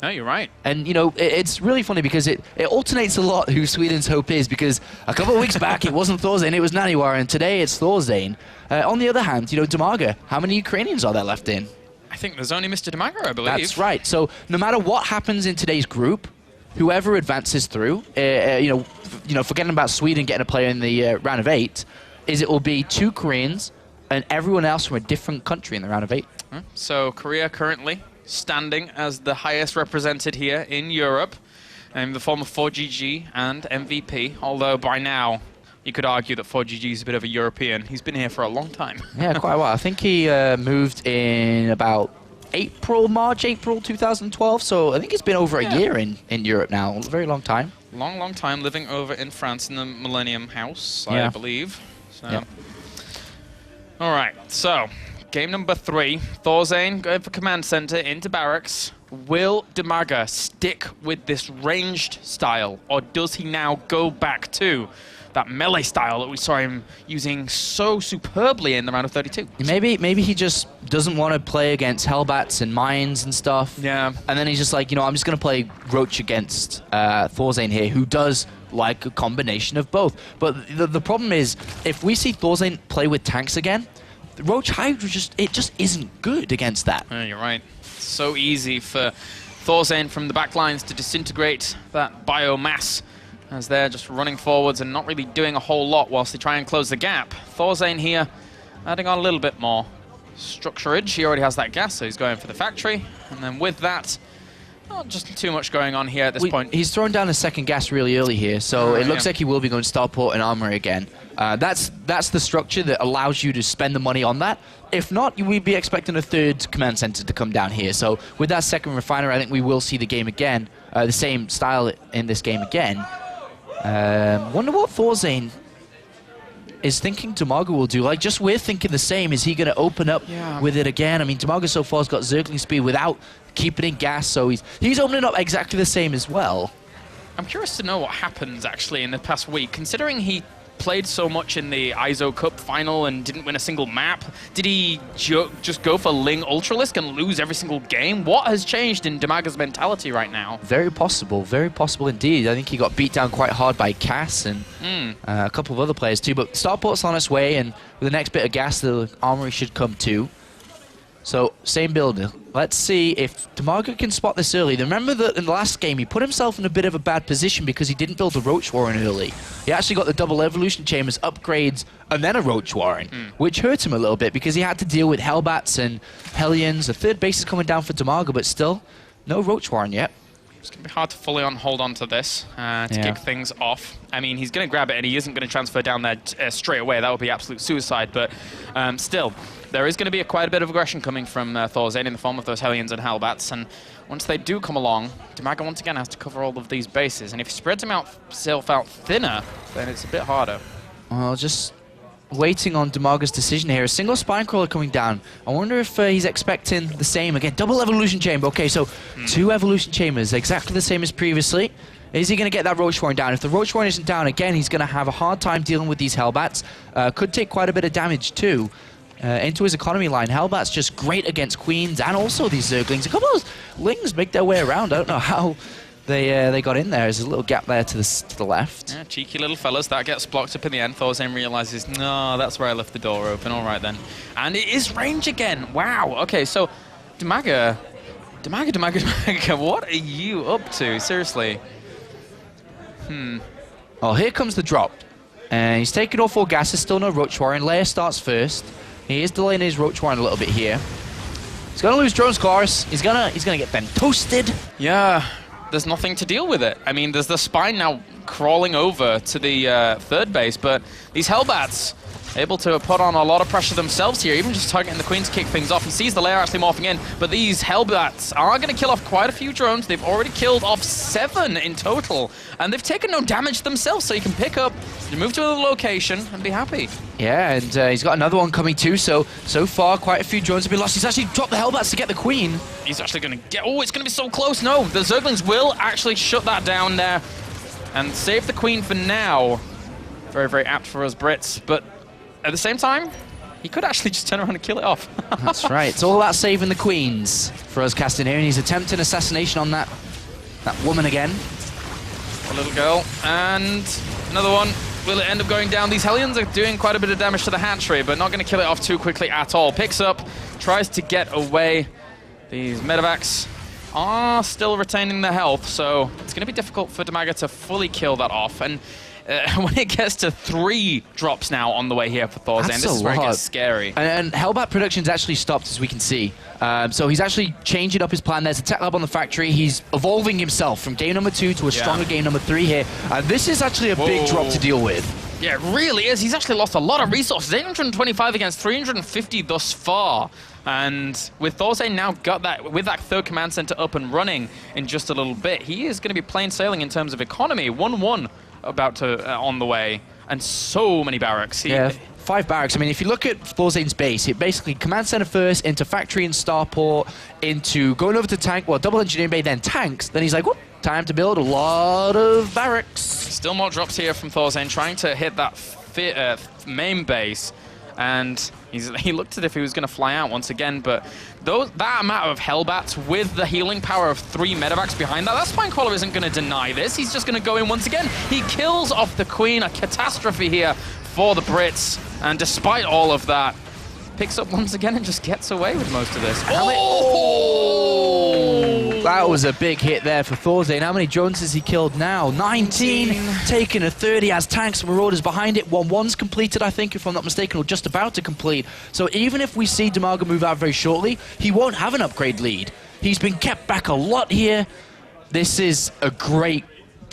No, you're right. And, it's really funny because it alternates a lot who Sweden's hope is, because a couple of weeks back it wasn't ThorZaIN, it was Naniwa, and today it's ThorZaIN. On the other hand, DIMAGA, how many Ukrainians are there left in? I think there's only Mr. DIMAGA, I believe. That's right. So no matter what happens in today's group, whoever advances through, forgetting about Sweden getting a player in the round of 8, it will be 2 Koreans and everyone else from a different country in the round of 8. So Korea currently standing as the highest represented here in Europe in the form of 4GG and MVP, although by now you could argue that 4GG is a bit of a European. He's been here for a long time. Yeah, quite a while. I think he moved in about March, April 2012. So I think it's been over a year in Europe now. A very long time. Long time living over in France in the Millennium House, I believe. So. Yep. All right, so game number 3. ThorZaIN going for command center into barracks. Will DIMAGA stick with this ranged style, or does he now go back to that melee style that we saw him using so superbly in the round of 32? Maybe he just doesn't want to play against Hellbats and Mines and stuff. Yeah. And then he's just like, you know, I'm just going to play Roach against ThorZaIN here, who does like a combination of both. But the problem is, if we see ThorZaIN play with tanks again, Roach Hydra just isn't good against that. You're right. So easy for ThorZaIN from the back lines to disintegrate that biomass as they're just running forwards and not really doing a whole lot whilst they try and close the gap. ThorZaIN here adding on a little bit more structurage. He already has that gas, so he's going for the factory. And then with that, not just too much going on here at this point. He's thrown down a second gas really early here, so it looks like he will be going Starport and Armory again. That's the structure that allows you to spend the money on that. If not, we'd be expecting a third command center to come down here. So with that second refinery, I think we will see the game again, the same style in this game again. Wonder what ThorZaIN is thinking DIMAGA will do. Like, just we're thinking the same. Is he going to open up with it again? I mean, DIMAGA so far has got Zergling speed without keeping in gas, so he's opening up exactly the same as well. I'm curious to know what happens, actually, in the past week, considering he played so much in the ISO Cup final and didn't win a single map. Did he just go for Ling Ultralisk and lose every single game? What has changed in DIMAGA's mentality right now? Very possible indeed. I think he got beat down quite hard by Cass and a couple of other players too, but Starport's on its way, and with the next bit of gas, the Armory should come too. So, same builder. Let's see if DIMAGA can spot this early. Remember that in the last game, he put himself in a bit of a bad position because he didn't build the Roach Warren early. He actually got the double evolution chambers, upgrades, and then a Roach Warren, which hurt him a little bit because he had to deal with Hellbats and Hellions. The third base is coming down for DIMAGA, but still, no Roach Warren yet. It's going to be hard to fully hold on to this to kick things off. I mean, he's going to grab it, and he isn't going to transfer down there straight away. That would be absolute suicide, but still, there is going to be quite a bit of aggression coming from ThorZaIN in the form of those Hellions and Hellbats, and once they do come along, DIMAGA once again has to cover all of these bases, and if he spreads himself out thinner, then it's a bit harder. Well, just waiting on DIMAGA's decision here. A single Spine Crawler coming down. I wonder if he's expecting the same again. Double Evolution Chamber. Okay, so 2 Evolution Chambers, exactly the same as previously. Is he going to get that Roach Warren down? If the Roach Warren isn't down again, he's going to have a hard time dealing with these Hellbats. Could take quite a bit of damage too. Into his economy line. Hellbat's just great against Queens and also these Zerglings. A couple of Lings make their way around. I don't know how they got in there. There's a little gap there to the left. Yeah, cheeky little fellas. That gets blocked up in the end. ThorZaIN realizes, no, that's where I left the door open. All right, then. And it is range again. Wow. Okay, so DIMAGA, what are you up to? Seriously. Oh, here comes the drop. And he's taking all 4 gases. Still no Roach Warren. Lair starts first. He is delaying his Roach Warren a little bit here. He's going to lose drones, course. He's gonna get them toasted. Yeah. There's nothing to deal with it. I mean, there's the Spine now crawling over to the third base, but these Hellbats able to put on a lot of pressure themselves here, even just targeting the Queen to kick things off. He sees the layer actually morphing in, but these Hellbats are going to kill off quite a few drones. They've already killed off 7 in total, and they've taken no damage themselves, so you can pick up, move to another location, and be happy. Yeah, and he's got another one coming too, so far quite a few drones have been lost. He's actually dropped the Hellbats to get the Queen. He's actually going to get... Oh, it's going to be so close. No, the Zerglings will actually shut that down there and save the Queen for now. Very, very apt for us Brits, but at the same time, he could actually just turn around and kill it off. That's right. It's all about saving the Queens for us casting here, and he's attempting assassination on that woman again. A little girl, and another one. Will it end up going down? These Hellions are doing quite a bit of damage to the hatchery, but not going to kill it off too quickly at all. Picks up, tries to get away. These medevacs are still retaining their health, so it's going to be difficult for DIMAGA to fully kill that off. And when it gets to 3 drops now on the way here for ThorZaIN, this is where it gets scary. And Hellbat production's actually stopped, as we can see. So he's actually changing up his plan. There's a tech lab on the factory. He's evolving himself from game number 2 to a stronger game number 3 here. This is actually a big drop to deal with. Yeah, it really is. He's actually lost a lot of resources. 825 against 350 thus far. And with ThorZaIN now got that, with that third command center up and running in just a little bit, he is going to be plain sailing in terms of economy. 1-1 about to on the way, and so many barracks. Yeah, 5 barracks. I mean, if you look at ThorZaIN's base, it basically command center first, into factory and starport, into going over to tank, well, double engineering bay, then tanks. Then he's like, whoop, time to build a lot of barracks. Still more drops here from ThorZaIN, trying to hit that main base. And he looked as if he was going to fly out once again, but that amount of Hellbats with the healing power of 3 medevacs behind that Spinecrawler isn't going to deny this. He's just going to go in once again. He kills off the Queen, a catastrophe here for the Brits. And despite all of that, picks up once again and just gets away with most of this. That was a big hit there for ThorZaIN. How many drones has he killed now? 19, taking a 30 as tanks and marauders behind it. 1-1's completed, I think, if I'm not mistaken, or just about to complete. So even if we see DIMAGA move out very shortly, he won't have an upgrade lead. He's been kept back a lot here. This is a great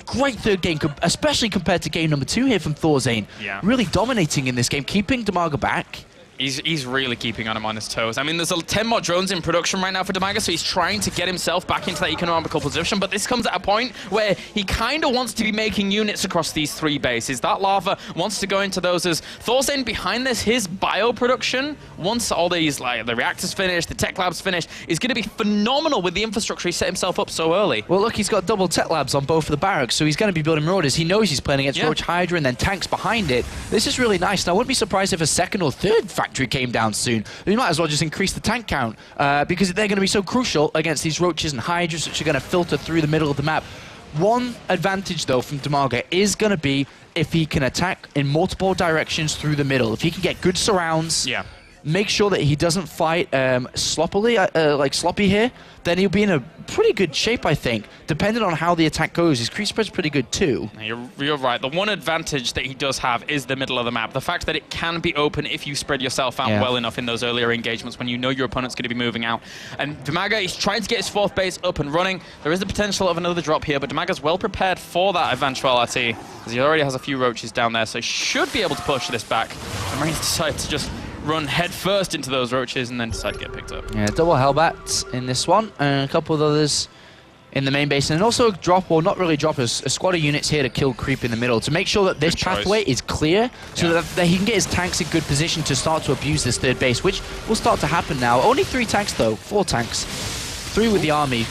third game, especially compared to game number 2 here from ThorZaIN. Yeah. Really dominating in this game, keeping DIMAGA back. He's really keeping him on his toes. I mean, there's 10 more drones in production right now for DIMAGA, so he's trying to get himself back into that economical position, but this comes at a point where he kind of wants to be making units across these 3 bases. That lava wants to go into those as ThorZaIN behind this, his bio production, once all these, like, the reactors finished, the tech labs finished, is going to be phenomenal with the infrastructure he set himself up so early. Well, look, he's got double tech labs on both of the barracks, so he's going to be building marauders. He knows he's playing against Roach Hydra and then tanks behind it. This is really nice, and I wouldn't be surprised if a 2nd or 3rd factory came down soon. We might as well just increase the tank count because they're going to be so crucial against these roaches and hydras, which are going to filter through the middle of the map. One advantage, though, from DIMAGA is going to be if he can attack in multiple directions through the middle. If he can get good surrounds, make sure that he doesn't fight sloppily, like sloppy here, then he'll be in a pretty good shape, I think. Depending on how the attack goes, his creep spread's pretty good too. You're right. The one advantage that he does have is the middle of the map. The fact that it can be open if you spread yourself out well enough in those earlier engagements when you know your opponent's going to be moving out. And DIMAGA is trying to get his 4th base up and running. There is the potential of another drop here, but DIMAGA's well prepared for that eventuality, as he already has a few roaches down there, so he should be able to push this back. The Marines decide to just run head first into those roaches and then decide to get picked up. Yeah, double Hellbats in this one, and a couple of others in the main base, and also drop, well, not really drop, a squad of units here to kill creep in the middle to make sure that this pathway is clear so that he can get his tanks in good position to start to abuse this 3rd base, which will start to happen now. Only 3 tanks, though, 4 tanks, 3 with the army.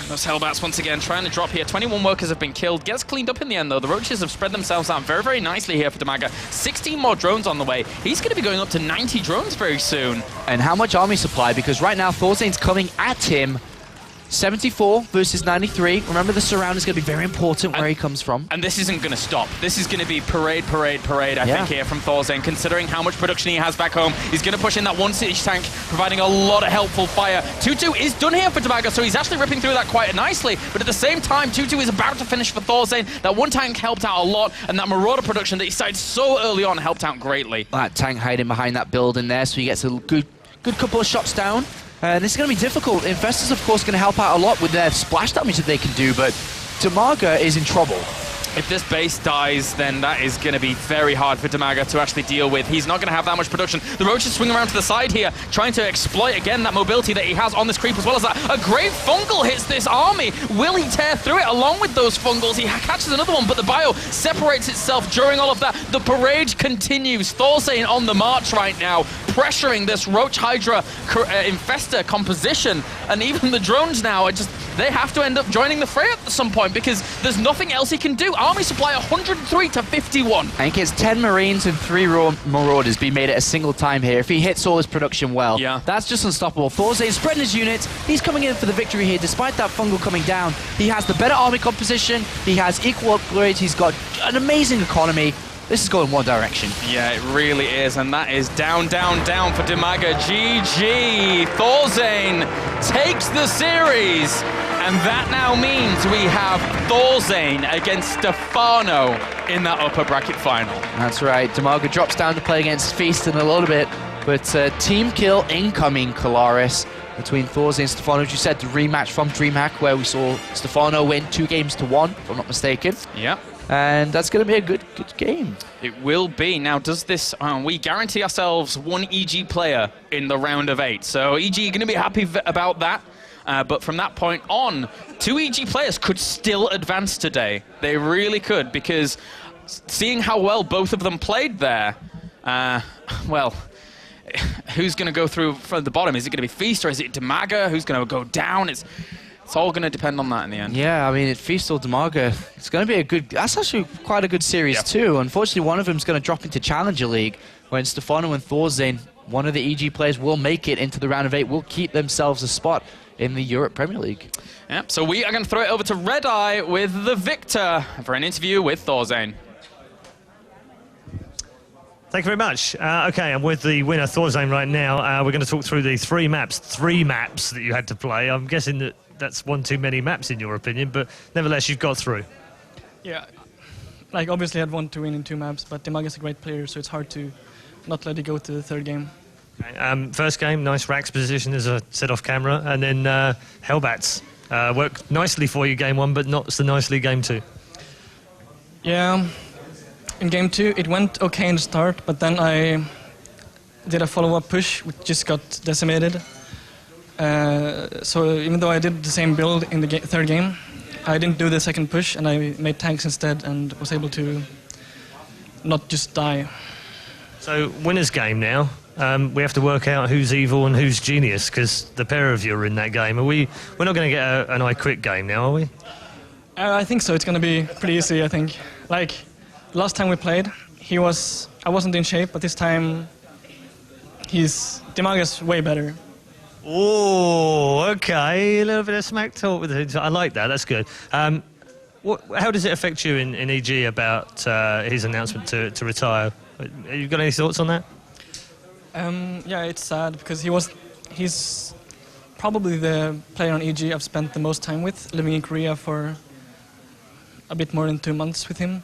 Those Hellbats once again trying to drop here. 21 workers have been killed. Gets cleaned up in the end, though. The roaches have spread themselves out very, very nicely here for DIMAGA. 16 more drones on the way. He's going to be going up to 90 drones very soon. And how much army supply? Because right now, ThorZaIN's coming at him. 74 versus 93. Remember, the surround is going to be very important where he comes from. And this isn't going to stop. This is going to be parade, I think, here from ThorZaIN, considering how much production he has back home. He's going to push in that 1 siege tank, providing a lot of helpful fire. 2-2 is done here for DIMAGA, so he's actually ripping through that quite nicely. But at the same time, 2-2 is about to finish for ThorZaIN. That 1 tank helped out a lot, and that Marauder production that he started so early on helped out greatly. That tank hiding behind that building there, so he gets a good couple of shots down. This is going to be difficult. Infestors, of course, going to help out a lot with their splash damage that they can do, but DIMAGA is in trouble. If this base dies, then that is going to be very hard for DIMAGA to actually deal with. He's not going to have that much production. The roaches swing around to the side here, trying to exploit, again, that mobility that he has on this creep, as well as that. A great fungal hits this army. Will he tear through it along with those fungals? He catches another one, but the bio separates itself during all of that. The parade continues. ThorZaIN on the march right now, pressuring this Roach Hydra infestor composition. And even the drones now are just... they have to end up joining the fray at some point because there's nothing else he can do. Army supply 103 to 51. I think it's 10 Marines and 3 Marauders being made at a single time here. If he hits all his production well, that's just unstoppable. ThorZaIN spreading his units. He's coming in for the victory here despite that fungal coming down. He has the better army composition. He has equal upgrades. He's got an amazing economy. This is going one direction. Yeah, it really is, and that is down, down, down for DIMAGA. GG. ThorZaIN takes the series, and that now means we have ThorZaIN against Stefano in that upper bracket final. That's right. DIMAGA drops down to play against Feast in a little bit, but team kill incoming, Kalaris, between ThorZaIN and Stefano. As you said, the rematch from DreamHack, where we saw Stefano win 2-1, if I'm not mistaken. Yeah. and that's going to be a good game. It will be. Now, does this... we guarantee ourselves one EG player in the round of 8. So EG are going to be happy about that. But from that point on, 2 EG players could still advance today. They really could, because seeing how well both of them played there, well, who's going to go through from the bottom? Is it going to be Feast or is it DIMAGA? Who's going to go down? It's all going to depend on that in the end. Yeah, I mean, at Feast or DIMAGA, it's going to be a good... That's actually quite a good series too. Unfortunately, one of them is going to drop into Challenger League, when Stefano and ThorZaIN, one of the EG players, will make it into the round of 8, will keep themselves a spot in the Europe Premier League. Yep, so we are going to throw it over to Red Eye with the victor for an interview with ThorZaIN. Thank you very much. Okay, I'm with the winner, ThorZaIN, right now. We're going to talk through the 3 maps that you had to play. I'm guessing that that's one too many maps in your opinion, but nevertheless, you've got through. Yeah, like obviously I'd want to win in 2 maps, but DIMAGA's a great player, so it's hard to not let it go to the 3rd game. Okay, first game, nice racks position, as I said off camera, and then Hellbats worked nicely for you game 1, but not so nicely game 2. Yeah, in game 2 it went okay in the start, but then I did a follow-up push, which just got decimated. So even though I did the same build in the 3rd game, I didn't do the 2nd push, and I made tanks instead and was able to not just die. So winner's game now. We have to work out who's evil and who's genius, because the pair of you are in that game. We're not going to get an I quit game now, are we? I think so. It's going to be pretty easy, I think. Like, last time we played, I wasn't in shape, but this time DIMAGA's way better. Oh, okay. A little bit of smack talk with it. I like that. That's good. How does it affect you in EG about his announcement to retire? Have you got any thoughts on that? Yeah, it's sad because he's probably the player on EG I've spent the most time with, living in Korea for a bit more than 2 months with him.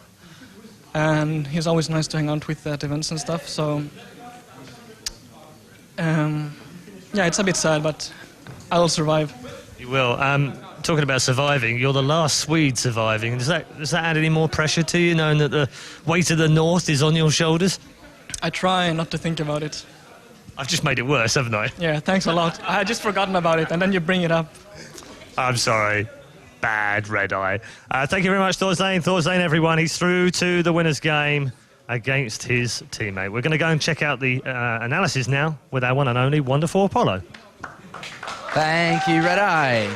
And he's always nice to hang out with at events and stuff, so... yeah, it's a bit sad, but I'll survive. You will. Talking about surviving, you're the last Swede surviving. Does that add any more pressure to you, knowing that the weight of the North is on your shoulders? I try not to think about it. I've just made it worse, haven't I? Yeah, thanks a lot. I had just forgotten about it, and then you bring it up. I'm sorry. Bad Red Eye. Thank you very much, ThorZaIN. ThorZaIN, everyone. He's through to the winner's game against his teammate. We're going to go and check out the analysis now with our one and only Wonderful Apollo. Thank you, Red Eye.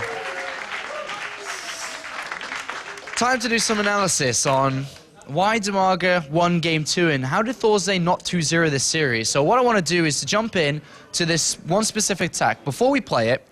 Time to do some analysis on why DIMAGA won Game 2 and how did ThorZaIN not 2-0 this series. So what I want to do is to jump in to this one specific attack. Before we play it,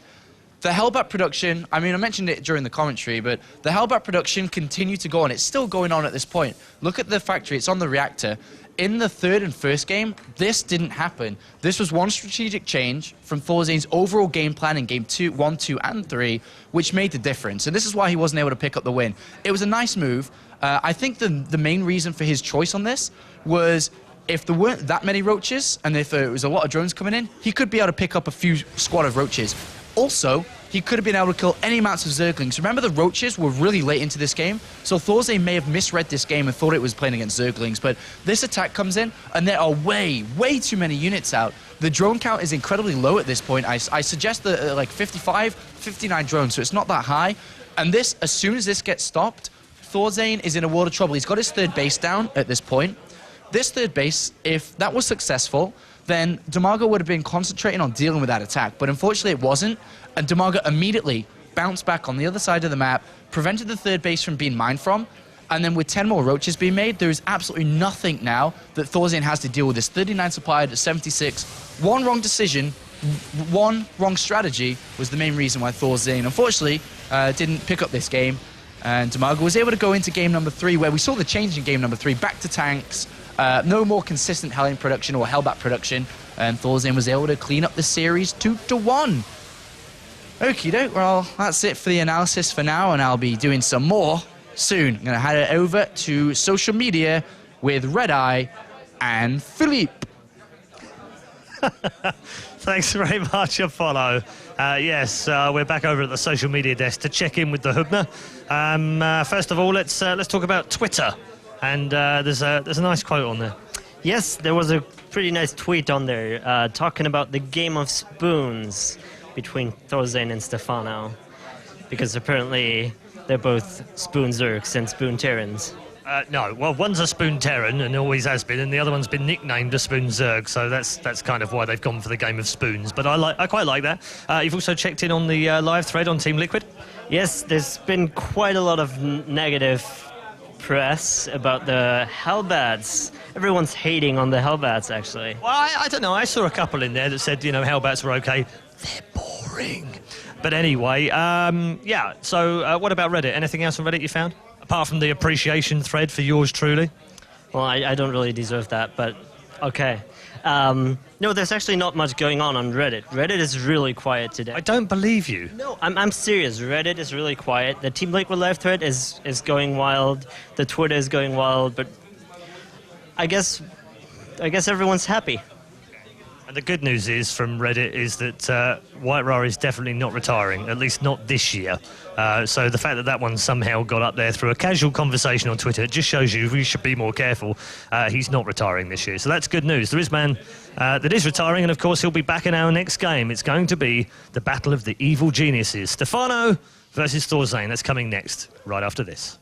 the Hellbat production, I mean, I mentioned it during the commentary, but the Hellbat production continued to go on. It's still going on at this point. Look at the factory. It's on the reactor. In the 3rd and 1st game, this didn't happen. This was one strategic change from ThorZaIN's overall game plan in Game 1, 2, and 3, which made the difference. And this is why he wasn't able to pick up the win. It was a nice move. I think the main reason for his choice on this was if there weren't that many roaches, and if there was a lot of drones coming in, he could be able to pick up a few squad of roaches. Also, he could have been able to kill any amounts of Zerglings. Remember, the roaches were really late into this game, so ThorZaIN may have misread this game and thought it was playing against Zerglings, but this attack comes in, and there are way too many units out. The drone count is incredibly low at this point. I suggest that like 55, 59 drones, so it's not that high. And this, as soon as this gets stopped, ThorZaIN is in a world of trouble. He's got his 3rd base down at this point. This 3rd base, if that was successful, then DIMAGA would have been concentrating on dealing with that attack. But unfortunately, it wasn't. And DIMAGA immediately bounced back on the other side of the map, prevented the 3rd base from being mined from. And then with 10 more roaches being made, there is absolutely nothing now that ThorZaIN has to deal with. This 39 supplied at 76. One wrong decision, one wrong strategy was the main reason why ThorZaIN, unfortunately, didn't pick up this game. And DIMAGA was able to go into game number 3, where we saw the change in game number 3, back to tanks, no more consistent Hellion production or Hellbat production, and ThorZaIN was able to clean up the series 2-1. Okie doke, well, that's it for the analysis for now, and I'll be doing some more soon. I'm going to hand it over to social media with Red Eye and Philippe. Thanks very much, Apollo. Yes, we're back over at the social media desk to check in with the Hubner. First of all, let's talk about Twitter. And there's a nice quote on there. Yes, there was a pretty nice tweet on there talking about the game of spoons between ThorZaIN and Stefano, because apparently they're both Spoon Zerks and Spoon Terrans. No, well, one's a Spoon Terran and always has been, and the other one's been nicknamed a Spoon Zerg, so that's kind of why they've gone for the game of spoons. But I quite like that. You've also checked in on the live thread on Team Liquid. Yes, there's been quite a lot of negative press about the Hellbats. Everyone's hating on the Hellbats, actually. Well, I don't know. I saw a couple in there that said, Hellbats were okay. They're boring. But anyway, yeah. So what about Reddit? Anything else on Reddit you found? Apart from the appreciation thread for yours truly? Well, I don't really deserve that, but okay. No, there's actually not much going on Reddit. Reddit is really quiet today. I don't believe you. No, I'm serious. Reddit is really quiet. The Team Liquid live thread is going wild. The Twitter is going wild, but I guess everyone's happy. And the good news is from Reddit is that White Ra is definitely not retiring, at least not this year. So the fact that one somehow got up there through a casual conversation on Twitter just shows you we should be more careful. He's not retiring this year, so that's good news. There is a man that is retiring, and of course he'll be back in our next game. It's going to be the Battle of the Evil Geniuses. Stefano versus ThorZaIN. That's coming next, right after this.